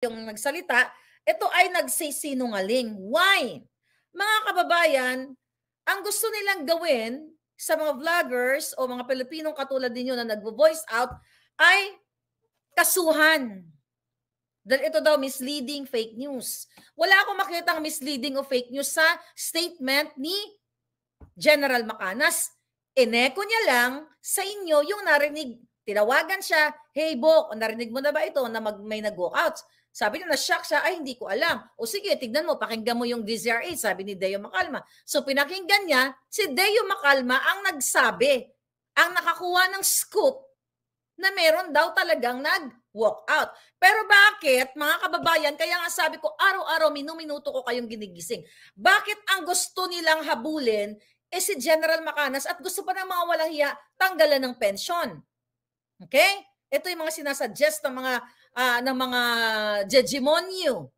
yung nagsalita, ito ay nagsisinungaling. Why? Mga kababayan, ang gusto nilang gawin sa mga vloggers o mga Pilipinong katulad ninyo na nagvo-voice out ay kasuhan. Dahil ito daw misleading fake news. Wala akong makitang misleading o fake news sa statement ni General Macanas. Ineko niya lang sa inyo yung narinig. Tinawagan siya, hey Bok, narinig mo na ba ito na may nag-walkouts? Sabi niya, na-shock siya, ay hindi ko alam. O sige, tignan mo, pakinggan mo yung DZRH, sabi ni Deo Macalma. So pinakinggan niya, si Deo Macalma ang nagsabi, ang nakakuha ng scoop na meron daw talagang nag-walk out. Pero bakit, mga kababayan, kaya nga sabi ko, araw-araw, minuminuto ko kayong ginigising. Bakit ang gusto nilang habulin si General Macanas at gusto pa ng mga walang hiya tanggalan ng pensyon? Okay? Ito yung mga sinasuggest ng mga hegemonyo.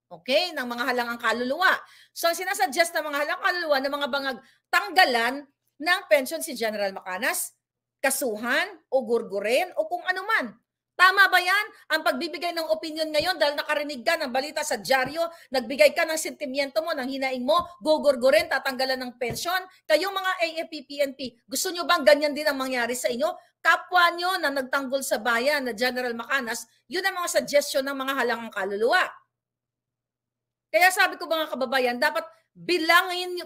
Okay? Ng mga halangang kaluluwa. So, ang sinasuggest ng mga halangang kaluluwa ng mga bangag tanggalan ng pensyon si General Macanas, kasuhan o gurgurin o kung ano man. Tama ba yan? Ang pagbibigay ng opinion ngayon dahil nakarinig ka ng balita sa dyaryo, nagbigay ka ng sentimiento mo, ng hinaing mo, gugurgurin, tatanggalan ng pensyon. Kayong mga AFP-PNP, gusto nyo bang ganyan din ang mangyari sa inyo? Kapwa nyo na nagtanggol sa bayan na General Macanas, yun ang mga suggestion ng mga halangang kaluluwa. Kaya sabi ko mga kababayan, dapat bilangin nyo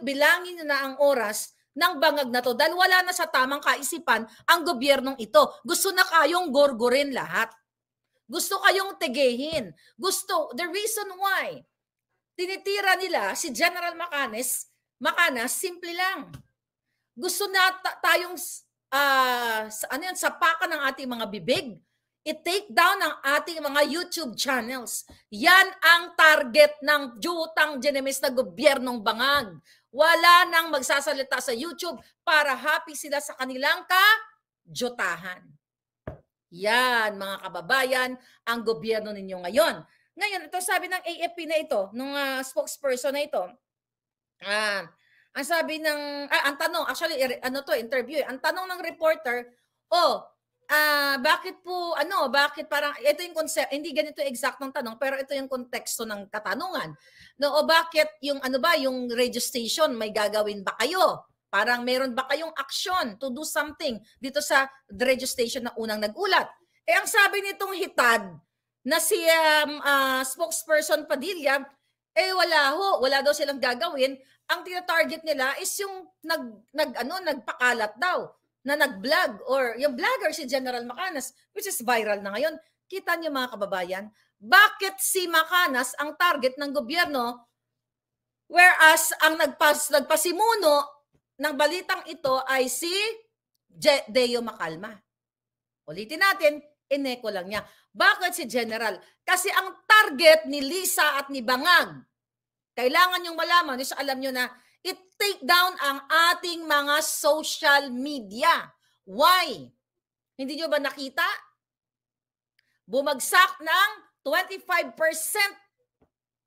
na ang oras ng bangag na to dahil wala na sa tamang kaisipan ang gobyernong ito. Gusto na kayong gorgorin lahat. Gusto kayong tegehin. The reason why tinitira nila si General Macanas, simple lang. Gusto na tayong sapakan ng ating mga bibig. I-take down ang ating mga YouTube channels. Yan ang target ng jutang Genemis na gobyernong bangag. Wala nang magsasalita sa YouTube para happy sila sa kanilang kajotahan. Yan, mga kababayan, ang gobyerno ninyo ngayon. Ngayon, ito sabi ng AFP na ito, nung spokesperson na ito, ang sabi ng, ang tanong, actually, interview, ang tanong ng reporter, bakit parang, ito yung concept, hindi ganito eksaktong tanong, pero ito yung konteksto ng katanungan. No, o bakit yung yung radio station, may gagawin ba kayo? Parang meron ba kayong action to do something dito sa radio station na unang nagulat? Ang sabi nitong hitad na si spokesperson Padilla, wala daw silang gagawin. Ang tina-target nila is yung nagpakalat daw na nag-vlog or yung vlogger si General Macanas, which is viral na ngayon. Kita niyo mga kababayan, bakit si Macanas ang target ng gobyerno whereas ang nagpasimuno ng balitang ito ay si Deo Macalma. Ulitin natin, ineko lang niya. Bakit si General? Kasi ang target ni Lisa at ni Bangag, kailangan yung malaman, alam nyo na, i-take down ang ating mga social media. Why? Hindi nyo ba nakita? Bumagsak ng 25%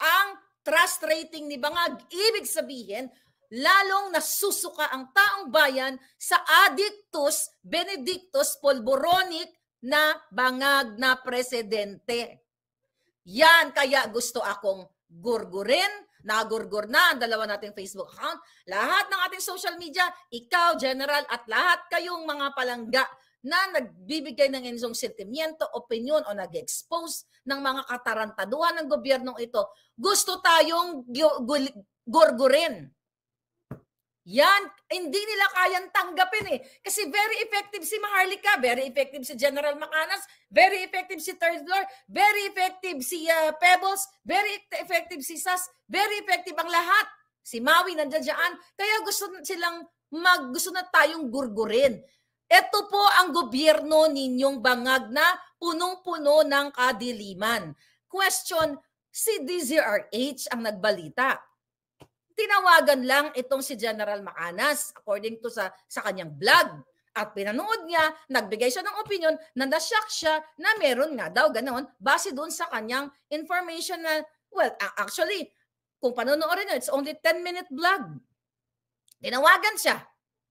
ang trust rating ni Bangag. Ibig sabihin, lalong nasusuka ang taong bayan sa Addictus Benedictus Polboronic na Bangag na presidente. Yan kaya gusto akong gurgurin. Nagurgur na ang dalawa nating Facebook account. Lahat ng ating social media, ikaw, General, at lahat kayong mga palangga na nagbibigay ng inyong sentimiento, opinion, o nag-expose ng mga katarantaduhan ng gobyernong ito, gusto tayong gurgurin. Yan, hindi nila kayang tanggapin Kasi very effective si Maharlika, very effective si General Macanas, very effective si Third Floor, very effective si Pebbles, very effective si Sas, very effective ang lahat. Si Maui nandiyan dyan. Kaya gusto na tayong gurgurin. Ito po ang gobyerno ninyong bangag na punong-puno ng kadiliman. Question, si DZRH ang nagbalita. Tinawagan lang itong si General Macanas according to sa kanyang vlog. At pinanood niya, nagbigay siya ng opinion na na-shock siya na meron nga daw ganoon base doon sa kanyang information na, actually, kung panonoorin niyo, it's only 10-minute vlog. Tinawagan siya.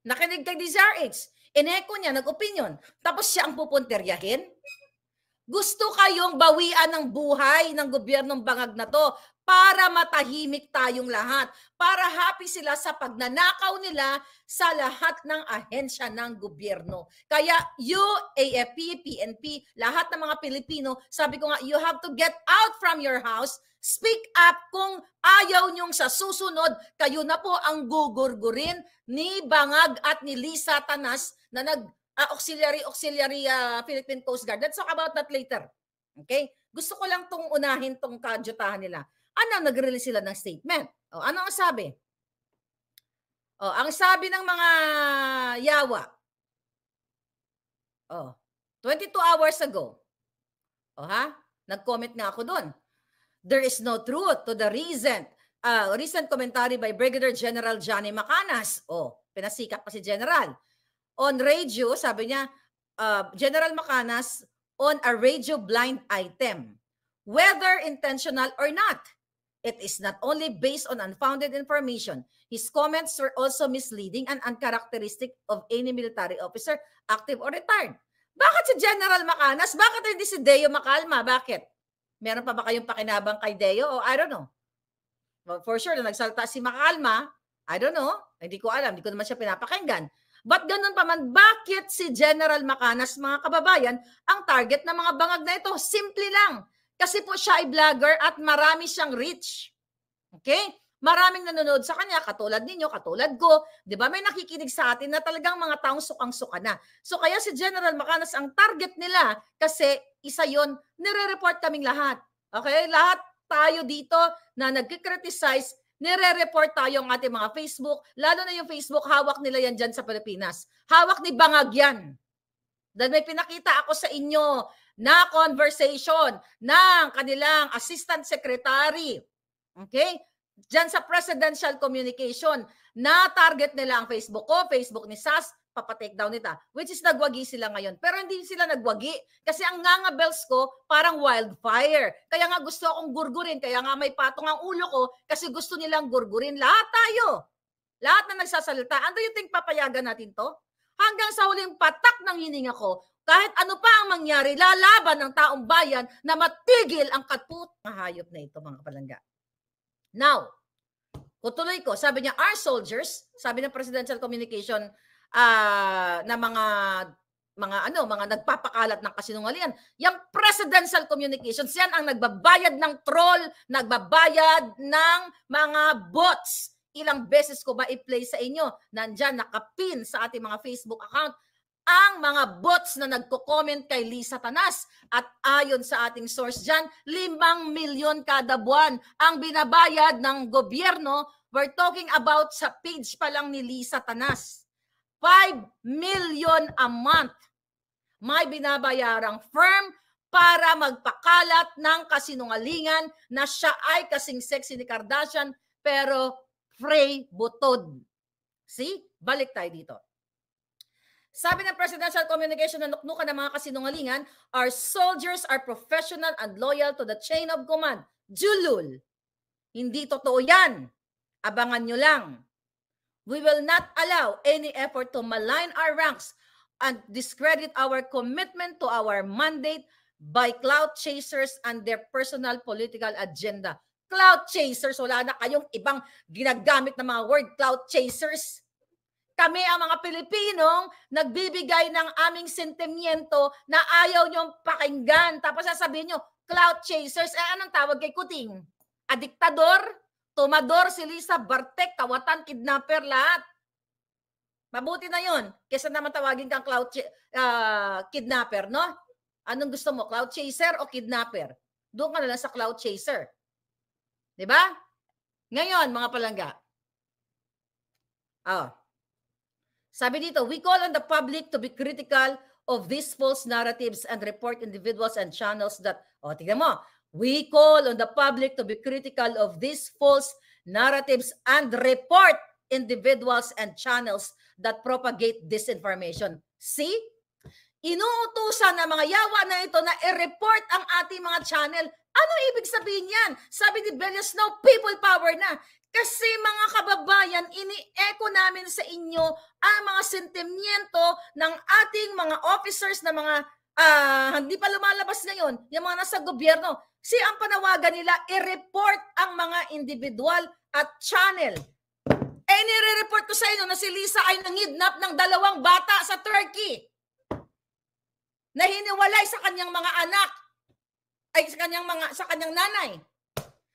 Nakinig kay DZRH. Ineko niya, nag-opinion. Tapos siya ang pupunteryahin. Gusto kayong bawian ng buhay ng gobyernong bangag na to para matahimik tayong lahat, para happy sila sa pagnanakaw nila sa lahat ng ahensya ng gobyerno. Kaya you, AFP, PNP, lahat ng mga Pilipino, sabi ko nga, you have to get out from your house, speak up. Kung ayaw nyong sa susunod, kayo na po ang gugurgurin ni Bangag at ni Lisa Tanas na auxiliary Philippine Coast Guard. Let's talk about that later. Okay? Gusto ko lang tong unahin tong kadyutahan nila. Nag-release sila ng statement. Ano ang sabi? Ang sabi ng mga yawa. 22 hours ago. Nag-comment nga ako doon. There is no truth to the recent commentary by Brigadier General Johnny Macanas. Pinasikat pa si General. On radio, sabi niya, General Macanas on a radio blind item. Whether intentional or not, it is not only based on unfounded information. His comments were also misleading and uncharacteristic of any military officer, active or retired. Bakit si General Macanas? Bakit hindi si Deo Macalma? Bakit? Meron pa ba kayong pakinabang kay Deo? I don't know. Well, for sure, na nagsalta si Macalma, I don't know. Hindi ko alam. Hindi ko naman siya pinapakinggan. But ganun pa man, bakit si General Macanas, mga kababayan, ang target ng mga bangag na ito? Simple lang. Kasi po siya ay vlogger at marami siyang reach. Okay? Maraming nanonood sa kanya, katulad ninyo, katulad ko. Di ba? May nakikinig sa atin na talagang mga taong sukang-suka na. So kaya si General Macanas ang target nila kasi isa yon, nire-report kaming lahat. Okay? Lahat tayo dito na nagkikriticize, nire-report tayo ang ating mga Facebook. Lalo na yung Facebook, hawak nila yan dyan sa Pilipinas. Hawak ni Bangag yan. Dahil may pinakita ako sa inyo na conversation ng kanilang assistant secretary. Okay? Diyan sa presidential communication, na target nila ang Facebook ko, Facebook ni SAS, papatake down nita. Which is nagwagi sila ngayon. Pero hindi sila nagwagi. Kasi ang ngangabels ko, parang wildfire. Kaya nga gusto akong gurgurin. Kaya nga may patong ang ulo ko kasi gusto nilang gurgurin. Lahat tayo. Lahat na nagsasalita. And do you think papayagan natin to? Hanggang sa huling patak ng hininga ko, kahit ano pa ang mangyari, lalaban ng taong bayan na matigil ang katputang hayop na ito, mga kapalangga. Now, tutuloy ko, sabi niya, our soldiers, sabi ng presidential communication na mga nagpapakalat ng kasinungalingan, yung presidential communications, yan ang nagbabayad ng troll, nagbabayad ng mga bots. Ilang beses ko ba i-play sa inyo? Nandyan, nakapin sa ating mga Facebook account, ang mga bots na nagko-comment kay Lisa Tanas. At ayon sa ating source dyan, 5 milyon kada buwan ang binabayad ng gobyerno. We're talking about sa page pa lang ni Lisa Tanas. 5 million a month may binabayarang firm para magpakalat ng kasinungalingan na siya ay kasing sexy ni Kardashian pero Frey Butod. See? Balik tayo dito. Sabi ng presidential communication na nuknukan ng mga kasinungalingan, our soldiers are professional and loyal to the chain of command. Julul. Hindi totoo yan. Abangan nyo lang. We will not allow any effort to malign our ranks and discredit our commitment to our mandate by clout chasers and their personal political agenda. Clout chasers, wala na kayong ibang ginagamit na mga word, clout chasers. Kami ang mga Pilipinong nagbibigay ng aming sentimiento na ayaw nyong pakinggan. Tapos sasabihin nyo, clout chasers, anong tawag kay Kuting? Adiktador? Tomador, si Lisa, Bartek, kawatan, kidnapper, lahat. Mabuti na yun. Kesa naman tawagin kang clout kidnapper, no? Anong gusto mo, clout chaser o kidnapper? Doon ka na lang sa clout chaser. Diba? Ngayon, mga palangga. Sabi dito, we call on the public to be critical of these false narratives and report individuals and channels that, tignan mo, we call on the public to be critical of these false narratives and report individuals and channels that propagate disinformation. See? Inuutusan ng mga yawa na ito na i-report ang ating mga channel. Ano ibig sabihin yan? Sabi ni Bello Snow, people power na. Kasi mga kababayan, ini-echo namin sa inyo ang mga sentimiento ng ating mga officers na mga hindi pa lumalabas ngayon, yung mga nasa gobyerno, ang panawagan nila, i-report ang mga individual at channel. Nire-report ko sa inyo na si Lisa ay nangidnap ng 2 bata sa Turkey na hiniwalay sa kanyang mga anak, ay sa kanyang nanay.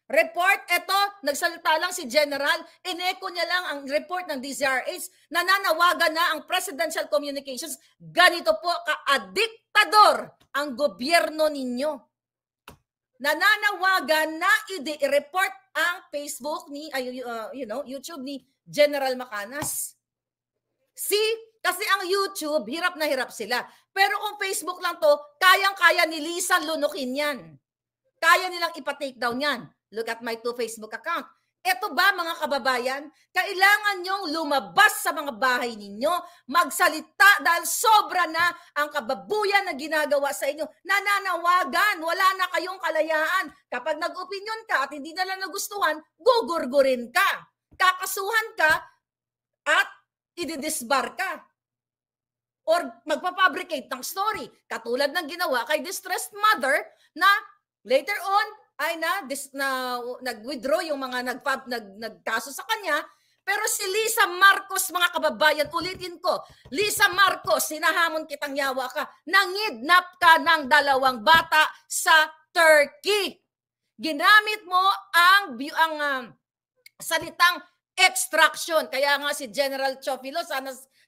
Report, eto, nagsalita lang si General, ineko niya lang ang report ng DZRH, nananawagan na ang Presidential Communications, ganito po ka-diktador ang gobyerno ninyo. Nananawagan na i-report ang Facebook ni, YouTube ni General Macanas. Kasi ang YouTube, hirap na hirap sila. Pero kung Facebook lang to, kayang-kaya ni Lisa lunukin yan. Kaya nilang ipa-take down yan. Look at my 2 Facebook account. Ito ba mga kababayan, kailangan nyong lumabas sa mga bahay ninyo, magsalita dahil sobra na ang kababuyan na ginagawa sa inyo. Nananawagan, wala na kayong kalayaan. Kapag nag-opinion ka at hindi nila nagustuhan, gugurgurin ka. Kakasuhan ka at ididisbar ka. Or magpapabricate ng story. Katulad ng ginawa kay distressed mother na later on ay nag-withdraw yung mga nagkaso sa kanya. Pero si Lisa Marcos, mga kababayan, ulitin ko, Lisa Marcos, sinahamon kitang yawa ka, nangidnap ka ng 2 bata sa Turkey. Ginamit mo ang salitang extraction. Kaya nga si General Chofilo,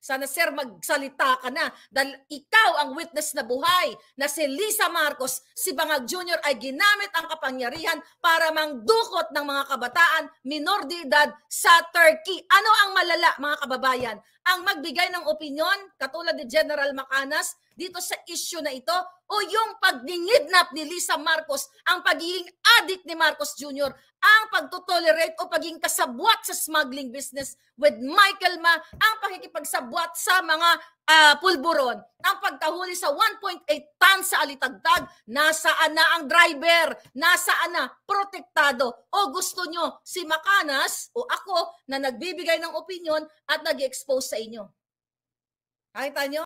sana sir magsalita ka na dahil ikaw ang witness na buhay na si Lisa Marcos, si Bangag Jr. ay ginamit ang kapangyarihan para mangdukot ng mga kabataan, minor de edad sa Turkey. Ano ang malala, mga kababayan? Ang magbigay ng opinyon, katulad ni General Macanas, dito sa issue na ito, o yung pagdingidnap ni Lisa Marcos, ang pagiging addict ni Marcos Jr., ang pagtotolerate o pagiging kasabwat sa smuggling business with Michael Ma, ang pakikipagsabwat sa mga pulburon, ang pagkahuli sa 1.8 tons sa Alitagtag, nasaan na ang driver, nasaan na protektado, o gusto nyo si Macanas o ako na nagbibigay ng opinion at nag-expose sa inyo. Nakita nyo?